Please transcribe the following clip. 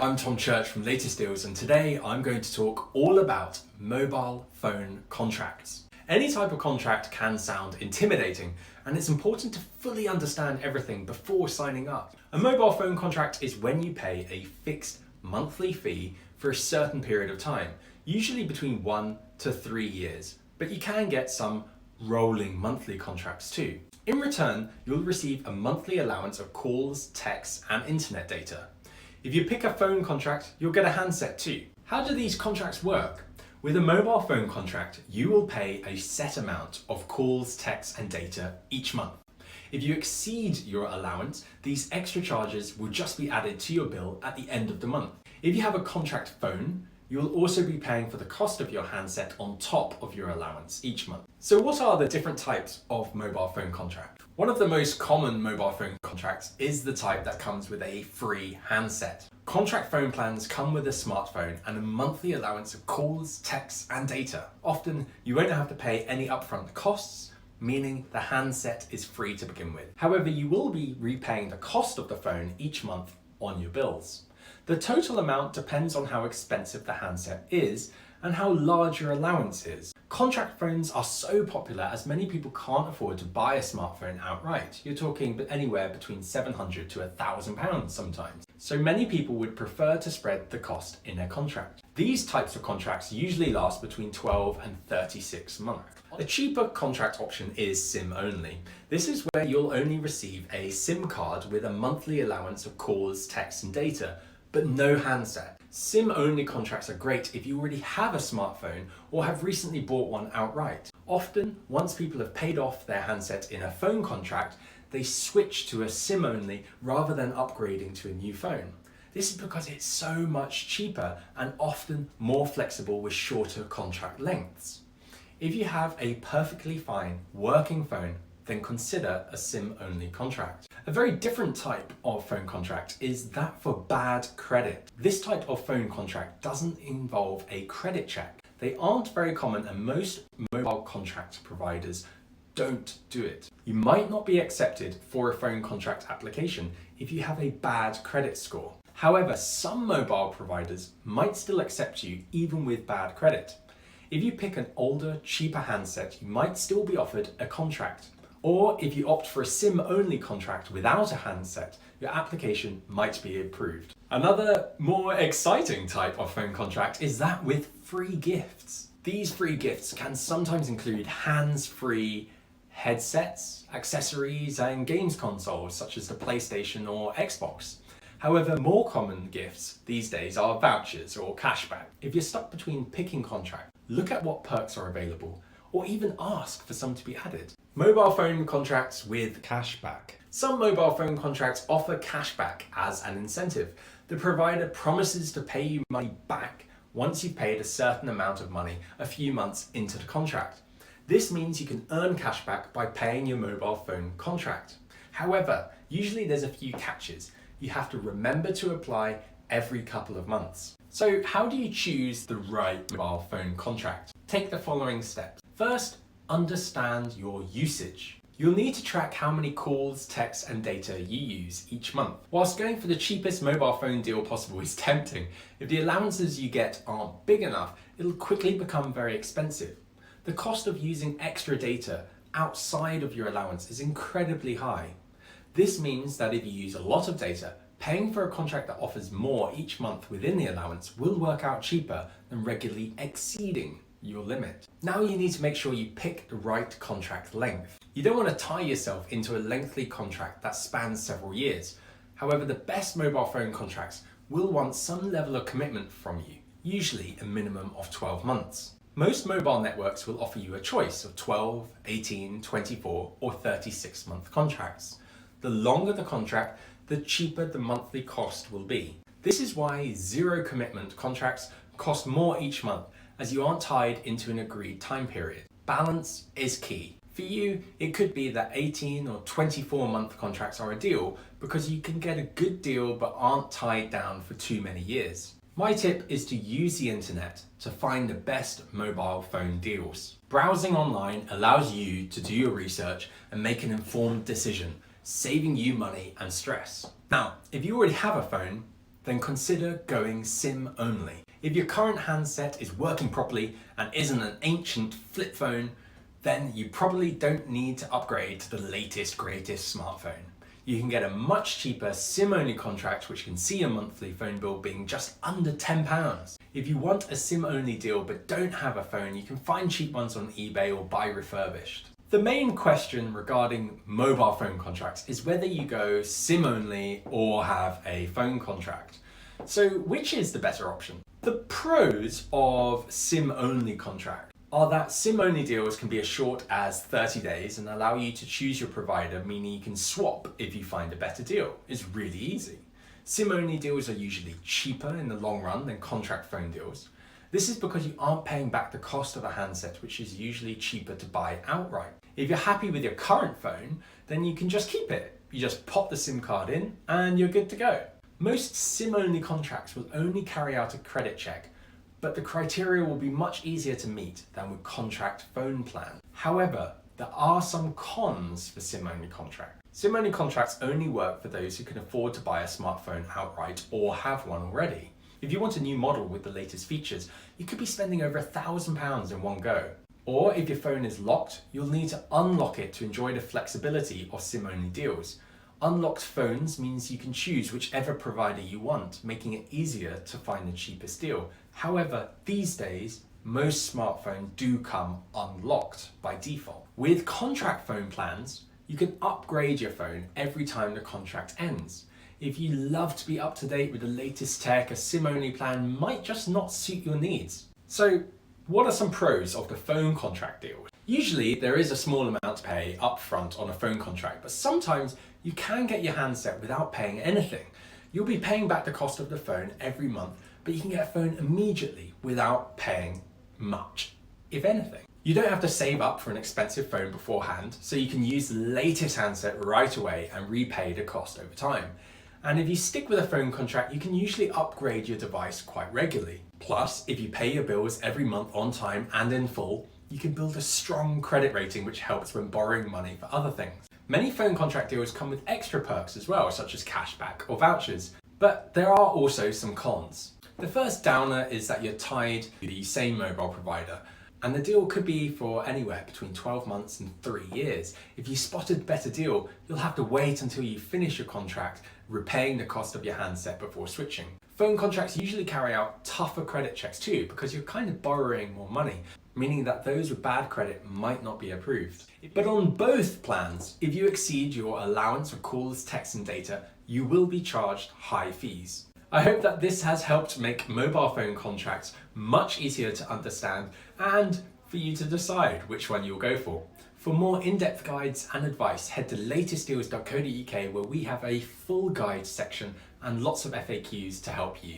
I'm Tom Church from Latest Deals, and today I'm going to talk all about mobile phone contracts. Any type of contract can sound intimidating, and it's important to fully understand everything before signing up. A mobile phone contract is when you pay a fixed monthly fee for a certain period of time, usually between 1 to 3 years, but you can get some rolling monthly contracts too. In return, you'll receive a monthly allowance of calls, texts, and internet data. If you pick a phone contract, you'll get a handset too. How do these contracts work? With a mobile phone contract, you will pay a set amount of calls, texts, and data each month. If you exceed your allowance, these extra charges will just be added to your bill at the end of the month. If you have a contract phone, you'll also be paying for the cost of your handset on top of your allowance each month. So what are the different types of mobile phone contract? One of the most common mobile phone contracts is the type that comes with a free handset. Contract phone plans come with a smartphone and a monthly allowance of calls, texts, and data. Often, you won't have to pay any upfront costs, meaning the handset is free to begin with. However, you will be repaying the cost of the phone each month on your bills. The total amount depends on how expensive the handset is and how large your allowance is. Contract phones are so popular as many people can't afford to buy a smartphone outright. You're talking anywhere between £700 to £1,000 sometimes. So many people would prefer to spread the cost in their contract. These types of contracts usually last between 12 and 36 months. A cheaper contract option is SIM only. This is where you'll only receive a SIM card with a monthly allowance of calls, texts, and data, but no handset. SIM-only contracts are great if you already have a smartphone or have recently bought one outright. Often, once people have paid off their handset in a phone contract, they switch to a SIM-only rather than upgrading to a new phone. This is because it's so much cheaper and often more flexible with shorter contract lengths. If you have a perfectly fine working phone, then consider a SIM-only contract. A very different type of phone contract is that for bad credit. This type of phone contract doesn't involve a credit check. They aren't very common and most mobile contract providers don't do it. You might not be accepted for a phone contract application if you have a bad credit score. However, some mobile providers might still accept you even with bad credit. If you pick an older, cheaper handset, you might still be offered a contract. Or if you opt for a SIM-only contract without a handset, your application might be approved. Another more exciting type of phone contract is that with free gifts. These free gifts can sometimes include hands-free headsets, accessories, and games consoles such as the PlayStation or Xbox. However, more common gifts these days are vouchers or cashback. If you're stuck between picking contracts, look at what perks are available, or even ask for some to be added. Mobile phone contracts with cashback. Some mobile phone contracts offer cashback as an incentive. The provider promises to pay you money back once you've paid a certain amount of money a few months into the contract. This means you can earn cashback by paying your mobile phone contract. However, usually there's a few catches. You have to remember to apply every couple of months. So how do you choose the right mobile phone contract? Take the following steps. First, understand your usage. You'll need to track how many calls, texts, and data you use each month. Whilst going for the cheapest mobile phone deal possible is tempting, if the allowances you get aren't big enough, it'll quickly become very expensive. The cost of using extra data outside of your allowance is incredibly high. This means that if you use a lot of data, paying for a contract that offers more each month within the allowance will work out cheaper than regularly exceeding your limit. Now you need to make sure you pick the right contract length. You don't want to tie yourself into a lengthy contract that spans several years. However, the best mobile phone contracts will want some level of commitment from you, usually a minimum of 12 months. Most mobile networks will offer you a choice of 12, 18, 24, or 36-month contracts. The longer the contract, the cheaper the monthly cost will be. This is why zero commitment contracts cost more each month, as you aren't tied into an agreed time period. Balance is key. For you, it could be that 18 or 24-month contracts are ideal because you can get a good deal but aren't tied down for too many years. My tip is to use the internet to find the best mobile phone deals. Browsing online allows you to do your research and make an informed decision, saving you money and stress. Now, if you already have a phone, then consider going SIM only. If your current handset is working properly and isn't an ancient flip phone, then you probably don't need to upgrade to the latest, greatest smartphone. You can get a much cheaper SIM-only contract which can see your monthly phone bill being just under £10. If you want a SIM-only deal but don't have a phone, you can find cheap ones on eBay or buy refurbished. The main question regarding mobile phone contracts is whether you go SIM-only or have a phone contract. So which is the better option? The pros of SIM-only contract are that SIM-only deals can be as short as 30 days and allow you to choose your provider, meaning you can swap if you find a better deal. It's really easy. SIM-only deals are usually cheaper in the long run than contract phone deals. This is because you aren't paying back the cost of a handset, which is usually cheaper to buy outright. If you're happy with your current phone, then you can just keep it. You just pop the SIM card in and you're good to go. Most SIM-only contracts will only carry out a credit check, but the criteria will be much easier to meet than with contract phone plans. However, there are some cons for SIM-only contracts. SIM-only contracts only work for those who can afford to buy a smartphone outright or have one already. If you want a new model with the latest features, you could be spending over £1,000 in one go. Or if your phone is locked, you'll need to unlock it to enjoy the flexibility of SIM-only deals. Unlocked phones means you can choose whichever provider you want, making it easier to find the cheapest deal. However, these days, most smartphones do come unlocked by default. With contract phone plans, you can upgrade your phone every time the contract ends. If you love to be up to date with the latest tech, a SIM-only plan might just not suit your needs. So, what are some pros of the phone contract deal? Usually, there is a small amount to pay upfront on a phone contract, but sometimes you can get your handset without paying anything. You'll be paying back the cost of the phone every month, but you can get a phone immediately without paying much, if anything. You don't have to save up for an expensive phone beforehand, so you can use the latest handset right away and repay the cost over time. And if you stick with a phone contract, you can usually upgrade your device quite regularly. Plus, if you pay your bills every month on time and in full, you can build a strong credit rating which helps when borrowing money for other things. Many phone contract deals come with extra perks as well, such as cashback or vouchers, but there are also some cons. The first downer is that you're tied to the same mobile provider, and the deal could be for anywhere between 12 months and 3 years. If you spotted a better deal, you'll have to wait until you finish your contract, repaying the cost of your handset before switching. Phone contracts usually carry out tougher credit checks too, because you're kind of borrowing more money, meaning that those with bad credit might not be approved. But on both plans, if you exceed your allowance of calls, texts and data, you will be charged high fees. I hope that this has helped make mobile phone contracts much easier to understand and for you to decide which one you'll go for. For more in-depth guides and advice, head to latestdeals.co.uk where we have a full guide section and lots of FAQs to help you.